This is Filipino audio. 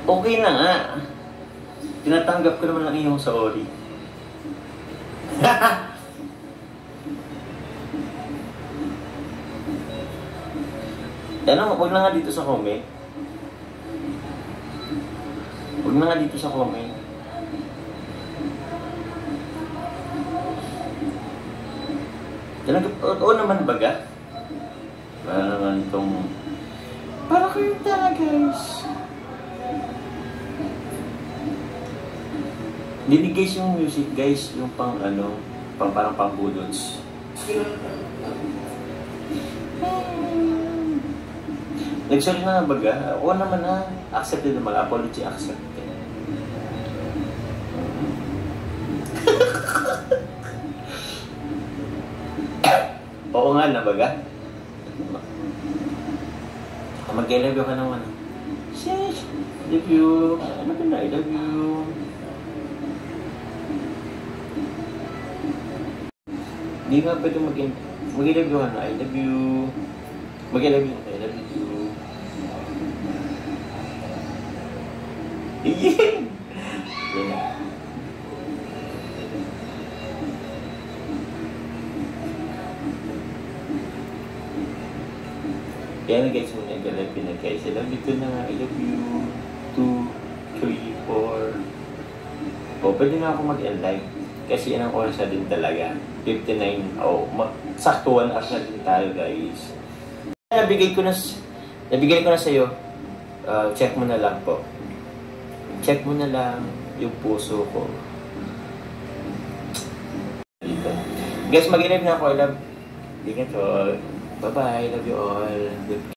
Okay na nga. Tinatanggap ko naman ang iyong sorry. Ano, huwag na nga dito sa comment. Huwag na nga dito sa comment. Oo naman baga. Para naman itong... Para kayo talaga guys. Hindi guys yung music guys. Yung pang ano, parang pang-bullets. Nag-sorry na nga baga. Oo naman na. Accepted naman. Apology accepted. Oo nga na baga. Mag-I love you ka naman. Sheesh! Love you. Ano ka na? I love you. Hindi nga pwede mag-I love you ka na. I love you. Mag-I love you. I love you. Yeah! Kaya na guys, muna nag-love you na guys. I love you to na. I love you. 2, 3, 4. O, pwede na ako mag-live. Kasi yan ang oras na din talaga. 59. O, sakto 1 hours na din tayo guys. Nabigay ko na sa'yo. Check mo na lang po. Check mo na lang yung puso ko. Dito. Guys, mag-live na ako. I love you all. Bye-bye. Love you all.